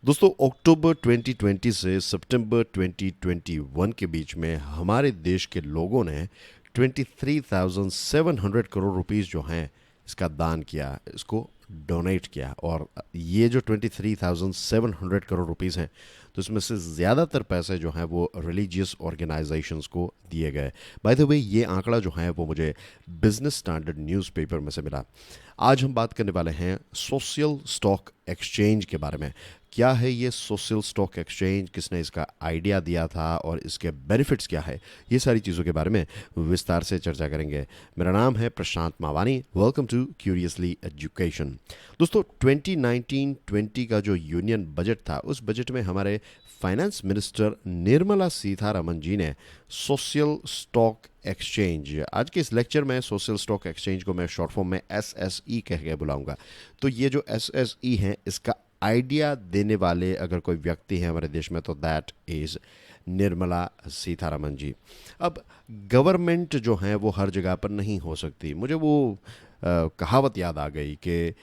दोस्तों अक्टूबर 2020 से सितंबर 2021 के बीच में हमारे देश के लोगों ने 23,700 करोड़ रुपीस जो हैं इसका दान किया, इसको डोनेट किया। और ये जो 23,700 करोड़ रुपीस हैं, तो इसमें से ज़्यादातर पैसे जो हैं वो रिलीजियस ऑर्गेनाइजेशंस को दिए गए। बाय द वे, ये आंकड़ा जो है वो मुझे बिजनेस स्टैंडर्ड न्यूज़पेपर में से मिला। आज हम बात करने वाले हैं सोशल स्टॉक एक्सचेंज के बारे में। क्या है ये सोशल स्टॉक एक्सचेंज, किसने इसका आइडिया दिया था और इसके बेनिफिट्स क्या है, ये सारी चीज़ों के बारे में विस्तार से चर्चा करेंगे। मेरा नाम है Prashant Mawani. Welcome to curiously education. दोस्तों 2019-20 का जो यूनियन बजट था, उस बजट में हमारे फाइनेंस मिनिस्टर निर्मला सीतारमन जी ने सोशल स्टॉक एक्सचेंज, आज के इस लेक्चर में सोशल स्टॉक एक्सचेंज को मैं शॉर्ट फॉर्म में एसएसई कह के बुलाऊंगा। तो ये जो एसएसई है, इसका आइडिया देने वाले अगर कोई व्यक्ति है हमारे देश में, तो दैट इज़ निर्मला सीतारमन जी। अब गवर्नमेंट जो है वो हर जगह पर नहीं हो सकती। मुझे वो कहावत याद आ गई कि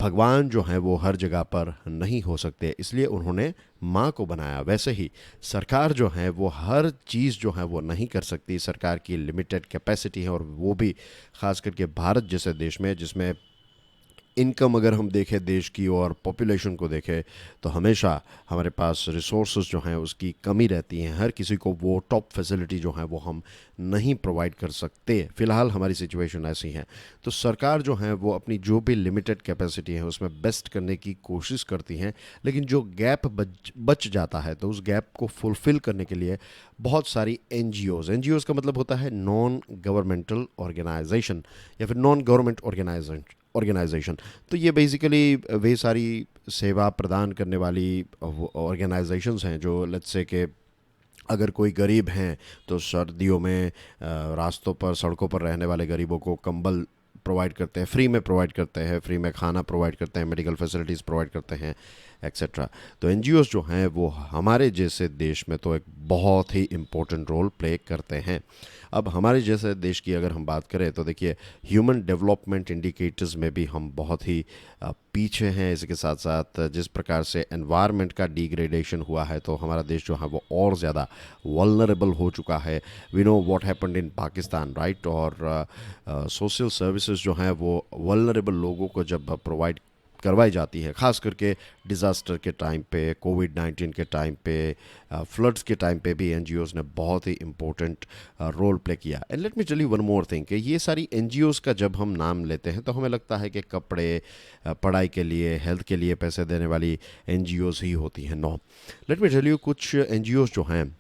भगवान जो हैं वो हर जगह पर नहीं हो सकते, इसलिए उन्होंने माँ को बनाया। वैसे ही सरकार जो है वो हर चीज़ जो है वो नहीं कर सकती। सरकार की लिमिटेड कैपेसिटी है, और वो भी ख़ास करके भारत जैसे देश में, जिसमें इनकम अगर हम देखें देश की और पॉपुलेशन को देखें, तो हमेशा हमारे पास रिसोर्सेज जो हैं उसकी कमी रहती है। हर किसी को वो टॉप फैसिलिटी जो है वो हम नहीं प्रोवाइड कर सकते। फ़िलहाल हमारी सिचुएशन ऐसी है। तो सरकार जो है वो अपनी जो भी लिमिटेड कैपेसिटी है उसमें बेस्ट करने की कोशिश करती हैं, लेकिन जो गैप बच जाता है, तो उस गैप को फुलफ़िल करने के लिए बहुत सारी एनजीओज़ का मतलब होता है नॉन गवर्नमेंटल ऑर्गेनाइजेशन या फिर नॉन गवर्नमेंट ऑर्गेनाइजेशन। तो ये बेसिकली वे सारी सेवा प्रदान करने वाली ऑर्गेनाइजेशंस हैं जो लेट्स से कि अगर कोई गरीब हैं तो सर्दियों में रास्तों पर, सड़कों पर रहने वाले गरीबों को कंबल प्रोवाइड करते हैं, फ्री में प्रोवाइड करते हैं, फ्री में खाना प्रोवाइड करते हैं, मेडिकल फैसिलिटीज़ प्रोवाइड करते हैं, एक्सेट्रा। तो एनजीओज़ जो हैं वो हमारे जैसे देश में तो एक बहुत ही इम्पोर्टेंट रोल प्ले करते हैं। अब हमारे जैसे देश की अगर हम बात करें तो देखिए, ह्यूमन डेवलपमेंट इंडिकेटर्स में भी हम बहुत ही पीछे हैं। इसके साथ साथ जिस प्रकार से एनवायरनमेंट का डिग्रेडेशन हुआ है, तो हमारा देश जो है वो और ज़्यादा वल्नरेबल हो चुका है। We know what happened in Pakistan, right. और सोशल सर्विसेज जो हैं वो वल्नरेबल लोगों को जब प्रोवाइड करवाई जाती है, ख़ास करके डिज़ास्टर के टाइम पे, कोविड-19 के टाइम पे, फ्लड्स के टाइम पे भी एनजीओज़ ने बहुत ही इम्पोर्टेंट रोल प्ले किया। And let me tell you one more thing कि ये सारी एनजीओज़ का जब हम नाम लेते हैं तो हमें लगता है कि कपड़े, पढ़ाई के लिए, हेल्थ के लिए पैसे देने वाली एनजीओज़ ही होती हैं। No, let me tell you, कुछ एनजीओज़ जो हैं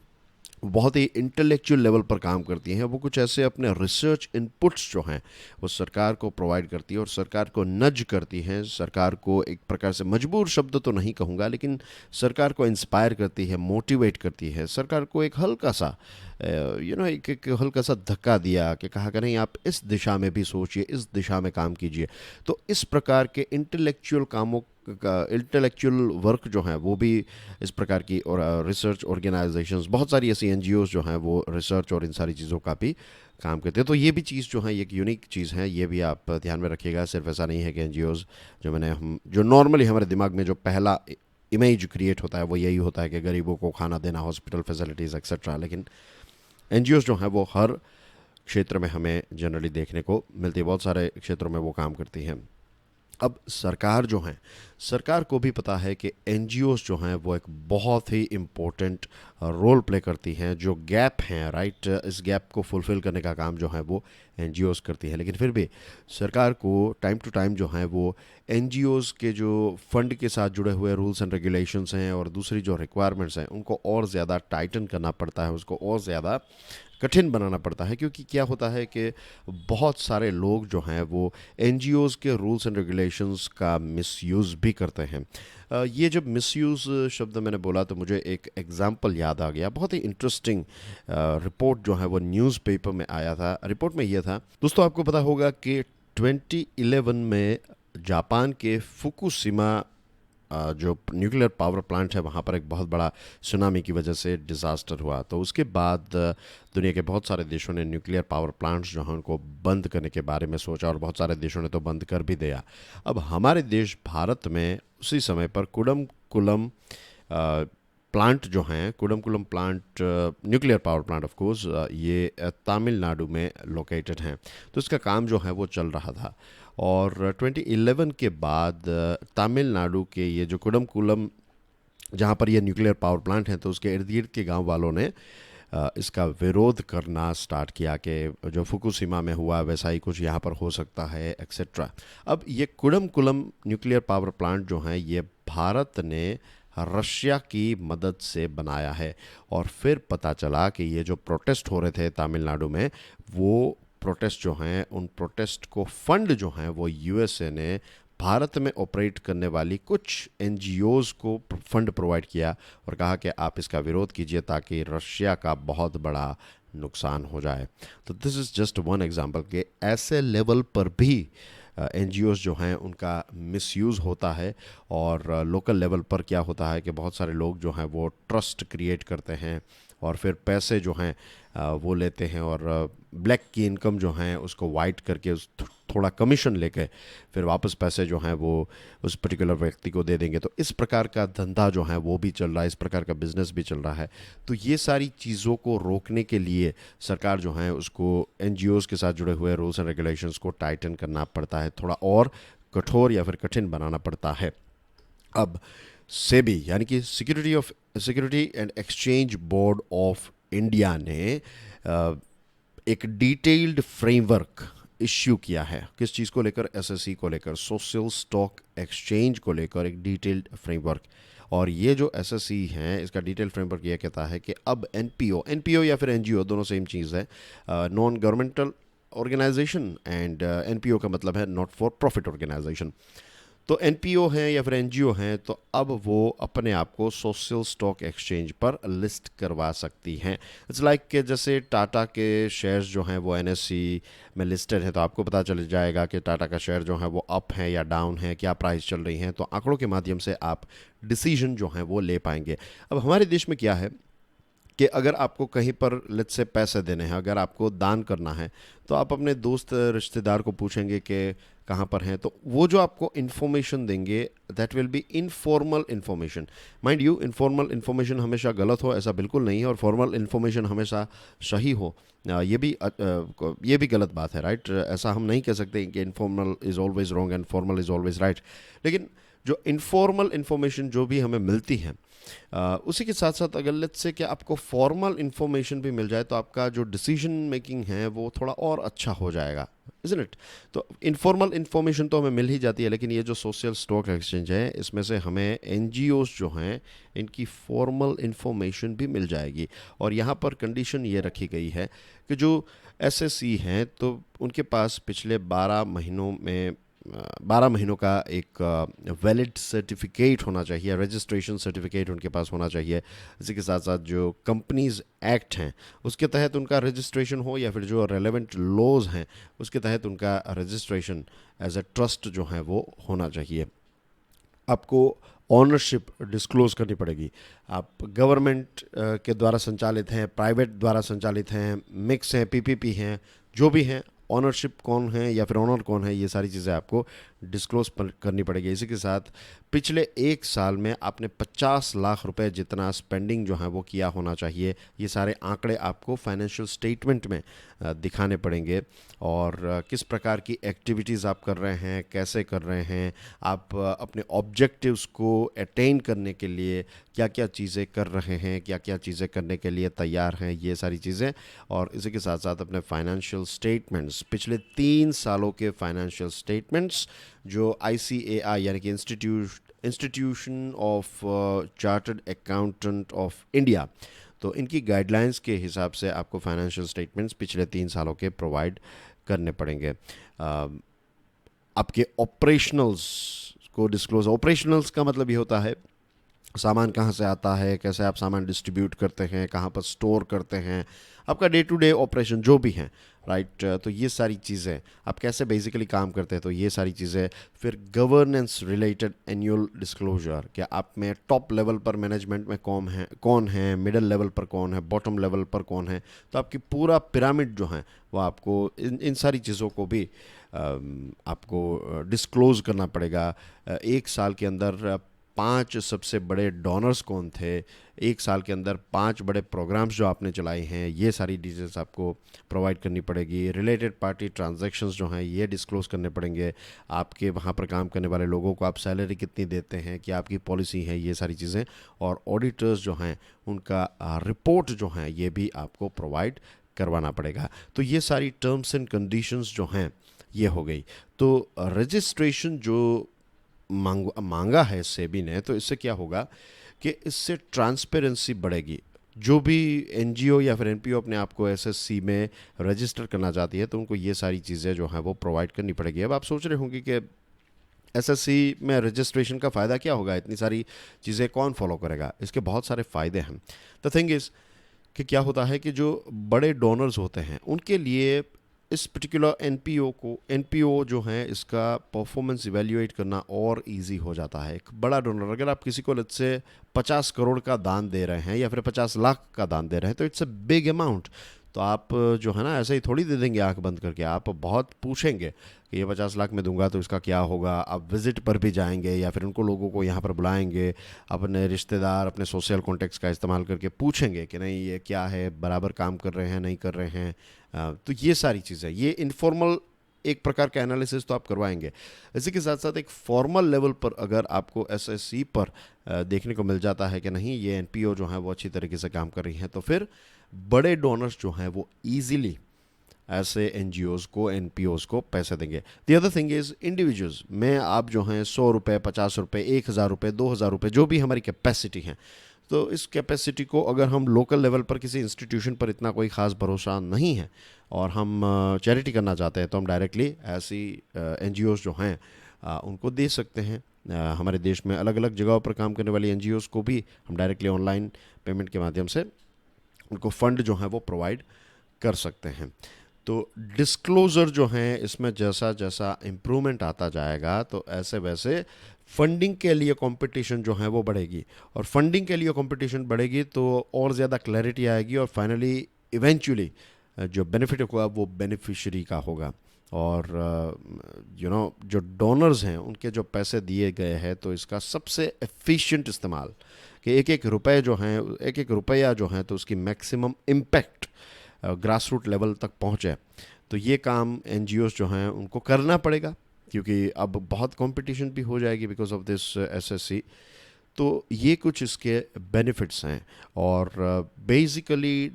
बहुत ही इंटेलेक्चुअल लेवल पर काम करती हैं। वो कुछ ऐसे अपने रिसर्च इनपुट्स जो हैं वो सरकार को प्रोवाइड करती है और सरकार को नज करती हैं। सरकार को एक प्रकार से, मजबूर शब्द तो नहीं कहूँगा, लेकिन सरकार को इंस्पायर करती है, मोटिवेट करती है। सरकार को एक हल्का सा एक हल्का सा धक्का दिया कि कहा कि नहीं, आप इस दिशा में भी सोचिए, इस दिशा में काम कीजिए। तो इस प्रकार के इंटेलेक्चुअल कामों का, इंटेलेक्चुअल वर्क जो है वो भी इस प्रकार की, और रिसर्च ऑर्गेनाइजेशंस, बहुत सारी ऐसी एनजीओज जो हैं वो रिसर्च और इन सारी चीज़ों का भी काम करते हैं। तो ये भी चीज़ जो है, एक यूनिक चीज़ है, ये भी आप ध्यान में रखिएगा। सिर्फ ऐसा नहीं है कि एनजीओज जो नॉर्मली हमारे दिमाग में जो पहला इमेज क्रिएट होता है वो यही होता है कि गरीबों को खाना देना, हॉस्पिटल फैसिलिटीज़ एक्सेट्रा, लेकिन एनजीओज जो हैं वो हर क्षेत्र में हमें जनरली देखने को मिलती है। बहुत सारे क्षेत्रों में वो काम करती हैं। अब सरकार जो है, सरकार को भी पता है कि एनजीओज़ जो हैं वो एक बहुत ही इम्पोर्टेंट रोल प्ले करती हैं। जो गैप हैं, राइट, इस गैप को फुलफ़िल करने का काम जो है वो एनजीओज़ करती हैं। लेकिन फिर भी सरकार को टाइम टू टाइम जो है वो एनजीओज़ के जो फंड के साथ जुड़े हुए रूल्स एंड रेगुलेशंस हैं और दूसरी जो रिक्वायरमेंट्स हैं, उनको और ज़्यादा टाइटन करना पड़ता है, उसको और ज़्यादा कठिन बनाना पड़ता है। क्योंकि क्या होता है कि बहुत सारे लोग जो हैं वो एनजीओज़ के रूल्स एंड रेगुलेशंस का मिसयूज़ भी करते हैं। ये जब मिसयूज़ शब्द मैंने बोला तो मुझे एक एग्ज़ाम्पल याद आ गया। बहुत ही इंटरेस्टिंग रिपोर्ट जो है वो न्यूज़पेपर में आया था। रिपोर्ट में ये था, दोस्तों आपको पता होगा कि 2011 में जापान के फुकुशिमा जो न्यूक्लियर पावर प्लांट है, वहाँ पर एक बहुत बड़ा सुनामी की वजह से डिज़ास्टर हुआ। तो उसके बाद दुनिया के बहुत सारे देशों ने न्यूक्लियर पावर प्लांट्स जो हैं उनको बंद करने के बारे में सोचा, और बहुत सारे देशों ने तो बंद कर भी दिया। अब हमारे देश भारत में उसी समय पर कुलम प्लांट जो हैं, Kudankulam plant nuclear power plant of course, ये तमिलनाडु में लोकेटेड हैं। तो इसका काम जो है वो चल रहा था और 2011 के बाद तमिलनाडु के ये जो कुडमकुलम, जहाँ पर ये न्यूक्लियर पावर प्लांट है, तो उसके इर्द गिर्द के गांव वालों ने इसका विरोध करना स्टार्ट किया कि जो फुकुशिमा में हुआ वैसा ही कुछ यहाँ पर हो सकता है एक्सेट्रा। अब ये कुडमकुलम न्यूक्लियर पावर प्लांट जो हैं, ये भारत ने रशिया की मदद से बनाया है। और फिर पता चला कि ये जो प्रोटेस्ट हो रहे थे तमिलनाडु में, वो प्रोटेस्ट जो हैं, उन प्रोटेस्ट को फंड जो हैं वो यूएसए ने भारत में ऑपरेट करने वाली कुछ एनजीओज़ को फंड प्रोवाइड किया और कहा कि आप इसका विरोध कीजिए ताकि रशिया का बहुत बड़ा नुकसान हो जाए। तो this is just one example कि ऐसे लेवल पर भी एनजीओज़ जो हैं उनका मिसयूज़ होता है। और लोकल लेवल पर क्या होता है कि बहुत सारे लोग जो हैं वो ट्रस्ट क्रिएट करते हैं और फिर पैसे जो हैं वो लेते हैं और ब्लैक की इनकम जो हैं उसको वाइट करके उस थोड़ा कमीशन लेके फिर वापस पैसे जो हैं वो उस पर्टिकुलर व्यक्ति को दे देंगे। तो इस प्रकार का धंधा जो है वो भी चल रहा है, इस प्रकार का बिजनेस भी चल रहा है। तो ये सारी चीज़ों को रोकने के लिए सरकार जो है उसको एनजीओज़ के साथ जुड़े हुए रूल्स एंड रेगुलेशंस को टाइटन करना पड़ता है, थोड़ा और कठोर या फिर कठिन बनाना पड़ता है। अब सेबी यानी कि security and exchange board of India ने एक डिटेल्ड फ्रेमवर्क इश्यू किया है। किस चीज़ को लेकर? एसएससी को लेकर, सोशल स्टॉक एक्सचेंज को लेकर एक डिटेल्ड फ्रेमवर्क। और ये जो एसएससी हैं इसका डिटेल फ्रेमवर्क ये कहता है कि अब एनपीओ या फिर एनजीओ दोनों सेम चीज़ है, non governmental organization, and NPO का मतलब है नॉट फॉर प्रॉफिट ऑर्गेनाइजेशन। तो एनपीओ हैं या फिर एनजीओ हैं तो अब वो अपने आप को सोशल स्टॉक एक्सचेंज पर लिस्ट करवा सकती हैं। इट्स लाइक कि जैसे टाटा के शेयर्स जो हैं वो एनएससी में लिस्टेड हैं, तो आपको पता चल जाएगा कि टाटा का शेयर जो है वो अप है या डाउन है, क्या प्राइस चल रही हैं। तो आंकड़ों के माध्यम से आप डिसीजन जो हैं वो ले पाएंगे। अब हमारे देश में क्या है कि अगर आपको कहीं पर लेट्स से पैसे देने हैं, अगर आपको दान करना है, तो आप अपने दोस्त रिश्तेदार को पूछेंगे कि कहाँ पर हैं, तो वो जो आपको इन्फॉर्मेशन देंगे that will be informal information. Mind you, informal information हमेशा गलत हो ऐसा बिल्कुल नहीं है, और फॉर्मल इन्फॉर्मेशन हमेशा सही हो ये भी गलत बात है, राइट? ऐसा हम नहीं कह सकते कि informal is always wrong and formal is always right. लेकिन जो इनफॉर्मल इन्फॉर्मेशन जो भी हमें मिलती है उसी के साथ साथ अगर लेट्स से कि आपको फॉर्मल इन्फॉर्मेशन भी मिल जाए तो आपका जो डिसीजन मेकिंग है वो थोड़ा और अच्छा हो जाएगा, इज़न्ट इट? तो इनफॉर्मल इन्फॉर्मेशन तो हमें मिल ही जाती है, लेकिन ये जो सोशल स्टॉक एक्सचेंज है इसमें से हमें एनजीओज़ जो हैं इनकी फॉर्मल इन्फॉर्मेशन भी मिल जाएगी। और यहाँ पर कंडीशन ये रखी गई है कि जो एसएससी हैं तो उनके पास पिछले 12 महीनों का एक वैलिड सर्टिफिकेट होना चाहिए, रजिस्ट्रेशन सर्टिफिकेट उनके पास होना चाहिए। इसी के साथ साथ जो कंपनीज़ एक्ट हैं उसके तहत उनका रजिस्ट्रेशन हो, या फिर जो रेलेवेंट लॉज हैं उसके तहत उनका रजिस्ट्रेशन एज ए ट्रस्ट जो है वो होना चाहिए। आपको ऑनरशिप डिस्क्लोज़ करनी पड़ेगी। आप गवर्नमेंट के द्वारा संचालित हैं, प्राइवेट द्वारा संचालित हैं, मिक्स हैं, पीपीपी हैं, जो भी हैं, ऑनरशिप कौन है या फिर ऑनर कौन है, ये सारी चीज़ें आपको डिस्क्लोज करनी पड़ेगी। इसी के साथ पिछले 1 साल में आपने 50 लाख रुपए जितना स्पेंडिंग जो है वो किया होना चाहिए। ये सारे आंकड़े आपको फाइनेंशियल स्टेटमेंट में दिखाने पड़ेंगे, और किस प्रकार की एक्टिविटीज़ आप कर रहे हैं, कैसे कर रहे हैं, आप अपने ऑब्जेक्टिव्स को अटेन करने के लिए क्या क्या चीज़ें कर रहे हैं, क्या क्या चीज़ें करने के लिए तैयार हैं, ये सारी चीज़ें। और इसी के साथ साथ अपने फाइनेंशियल स्टेटमेंट्स, पिछले 3 सालों के फाइनेंशियल स्टेटमेंट्स जो ICAI यानी कि institution of chartered accountant of India, तो इनकी गाइडलाइंस के हिसाब से आपको फाइनेंशियल स्टेटमेंट्स पिछले 3 सालों के प्रोवाइड करने पड़ेंगे। आपके ऑपरेशनल्स को डिस्क्लोज, ऑपरेशनल्स का मतलब ये होता है सामान कहाँ से आता है, कैसे आप सामान डिस्ट्रीब्यूट करते हैं, कहाँ पर स्टोर करते हैं, आपका डे टू डे ऑपरेशन जो भी है, राइट? तो ये सारी चीज़ें आप कैसे बेसिकली काम करते हैं, तो ये सारी चीज़ें। फिर गवर्नेंस रिलेटेड एनुअल डिस्क्लोजर, क्या आप में टॉप लेवल पर मैनेजमेंट में कौन है, मिडिल लेवल पर कौन है, बॉटम लेवल पर कौन है, तो आपकी पूरा पिरामिड जो है वो आपको इन सारी चीज़ों को भी आपको डिस्क्लोज़ करना पड़ेगा। 1 साल के अंदर 5 सबसे बड़े डोनर्स कौन थे, 1 साल के अंदर 5 बड़े प्रोग्राम्स जो आपने चलाए हैं, ये सारी डिटेल्स आपको प्रोवाइड करनी पड़ेगी। रिलेटेड पार्टी ट्रांजैक्शंस जो हैं ये डिस्क्लोज़ करने पड़ेंगे। आपके वहाँ पर काम करने वाले लोगों को आप सैलरी कितनी देते हैं, क्या आपकी पॉलिसी है, ये सारी चीज़ें। और ऑडिटर्स जो हैं उनका रिपोर्ट जो हैं ये भी आपको प्रोवाइड करवाना पड़ेगा। तो ये सारी टर्म्स एंड कंडीशंस जो हैं ये हो गई। तो रजिस्ट्रेशन जो मांगा है सेबी ने, तो इससे क्या होगा कि इससे ट्रांसपेरेंसी बढ़ेगी। जो भी एनजीओ या फिर एनपीओ अपने आप को एसएससी में रजिस्टर करना चाहती है तो उनको ये सारी चीज़ें जो हैं वो प्रोवाइड करनी पड़ेगी। अब आप सोच रहे होंगे कि एसएससी में रजिस्ट्रेशन का फ़ायदा क्या होगा, इतनी सारी चीज़ें कौन फॉलो करेगा। इसके बहुत सारे फ़ायदे हैं। द थिंग इज़ कि क्या होता है कि जो बड़े डोनर्स होते हैं उनके लिए इस पर्टिकुलर एनपीओ जो है इसका परफॉर्मेंस इवेल्युएट करना और इजी हो जाता है। एक बड़ा डोनर, अगर आप किसी को लेट्स से 50 करोड़ का दान दे रहे हैं या फिर 50 लाख का दान दे रहे हैं तो इट्स अ बिग अमाउंट। तो आप जो है ना ऐसे ही थोड़ी दे देंगे आंख बंद करके, आप बहुत पूछेंगे कि ये 50 लाख में दूंगा तो इसका क्या होगा। आप विजिट पर भी जाएंगे या फिर उनको लोगों को यहाँ पर बुलाएंगे, अपने रिश्तेदार, अपने सोशल कॉन्टेक्ट्स का इस्तेमाल करके पूछेंगे कि नहीं ये क्या है, बराबर काम कर रहे हैं नहीं कर रहे हैं। तो ये सारी चीज़ें, ये इनफॉर्मल एक प्रकार का एनालिसिस तो आप करवाएंगे। इसी के साथ साथ एक फॉर्मल लेवल पर अगर आपको एसएससी पर देखने को मिल जाता है कि नहीं ये एनपीओ जो है वो अच्छी तरीके से काम कर रही हैं, तो फिर बड़े डोनर्स जो हैं वो ईजिली ऐसे एनजीओज़ को, एनपीओज़ को पैसे देंगे। The other thing is individuals में आप जो हैं 100 रुपये, 50 रुपये, 1000 रुपये, 2000 रुपये, जो भी हमारी कैपेसिटी है, तो इस कैपेसिटी को अगर हम लोकल लेवल पर किसी इंस्टीट्यूशन पर इतना कोई ख़ास भरोसा नहीं है और हम चैरिटी करना चाहते हैं तो हम डायरेक्टली ऐसी एनजीओज़ जो हैं उनको दे सकते हैं। हमारे देश में अलग अलग जगहों पर काम करने वाली एनजीओज़ को भी हम डायरेक्टली ऑनलाइन पेमेंट के माध्यम से उनको फ़ंड जो है वो प्रोवाइड कर सकते हैं। तो डिस्क्लोज़र जो हैं इसमें जैसा जैसा इम्प्रूवमेंट आता जाएगा तो ऐसे वैसे फंडिंग के लिए कंपटीशन जो है वो बढ़ेगी, और फंडिंग के लिए कंपटीशन बढ़ेगी तो और ज़्यादा क्लैरिटी आएगी, और फाइनली इवेंचुअली जो बेनिफिट होगा वो बेनिफिशरी का होगा। और जो डोनर्स हैं उनके जो पैसे दिए गए हैं तो इसका सबसे एफिशिएंट इस्तेमाल कि एक एक रुपये जो हैं, एक एक रुपया जो है तो उसकी maximum impact grass root level तक पहुँचे। तो ये काम एनजीओज़ जो हैं उनको करना पड़ेगा, क्योंकि अब बहुत कंपटीशन भी हो जाएगी बिकॉज ऑफ दिस एसएससी। तो ये कुछ इसके बेनिफिट्स हैं। और बेसिकली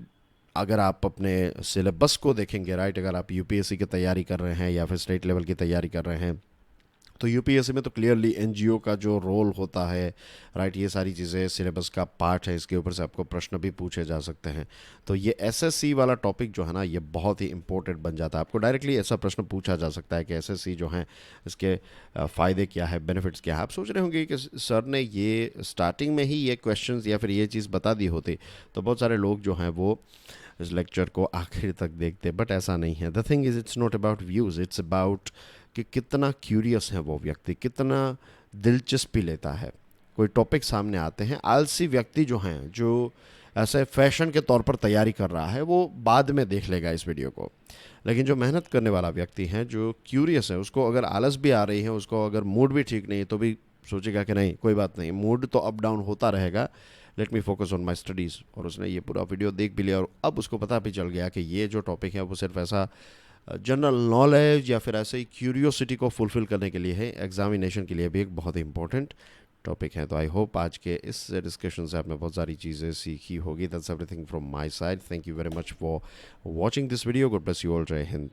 अगर आप अपने सिलेबस को देखेंगे, राइट, अगर आप यूपीएससी की तैयारी कर रहे हैं या फिर स्टेट लेवल की तैयारी कर रहे हैं तो यूपीएससी में तो क्लियरली एनजीओ का जो रोल होता है, राइट, ये सारी चीज़ें सिलेबस का पार्ट है, इसके ऊपर से आपको प्रश्न भी पूछे जा सकते हैं। तो ये एसएससी वाला टॉपिक जो है ना ये बहुत ही इंपॉर्टेंट बन जाता है। आपको डायरेक्टली ऐसा प्रश्न पूछा जा सकता है कि एसएससी जो है इसके फ़ायदे क्या है, बेनिफिट्स क्या है। आप सोच रहे होंगे कि सर ने ये स्टार्टिंग में ही ये क्वेश्चंस या फिर ये चीज़ बता दी होती तो बहुत सारे लोग जो हैं वो इस लेक्चर को आखिर तक देखते, बट ऐसा नहीं है। The thing is it's not about views, it's about कि कितना क्यूरियस है वो व्यक्ति, कितना दिलचस्पी लेता है। कोई टॉपिक सामने आते हैं, आलसी व्यक्ति जो हैं, जो ऐसे फैशन के तौर पर तैयारी कर रहा है, वो बाद में देख लेगा इस वीडियो को। लेकिन जो मेहनत करने वाला व्यक्ति है, जो क्यूरियस है, उसको अगर आलस भी आ रही है, उसको अगर मूड भी ठीक नहीं है तो भी सोचेगा कि नहीं कोई बात नहीं, मूड तो अप डाउन होता रहेगा, let me focus on my studies. और उसने ये पूरा वीडियो देख भी लिया और अब उसको पता भी चल गया कि ये जो टॉपिक है वो सिर्फ ऐसा जनरल नॉलेज या फिर ऐसे ही क्यूरियोसिटी को फुलफ़िल करने के लिए है, एग्जामिनेशन के लिए भी एक बहुत ही इंपॉर्टेंट टॉपिक है। तो आई होप आज के इस डिस्कशन से आपने बहुत सारी चीज़ें सीखी होगी। That's everything from my side. Thank you very much for watching this video. God bless you all. जय हिंद।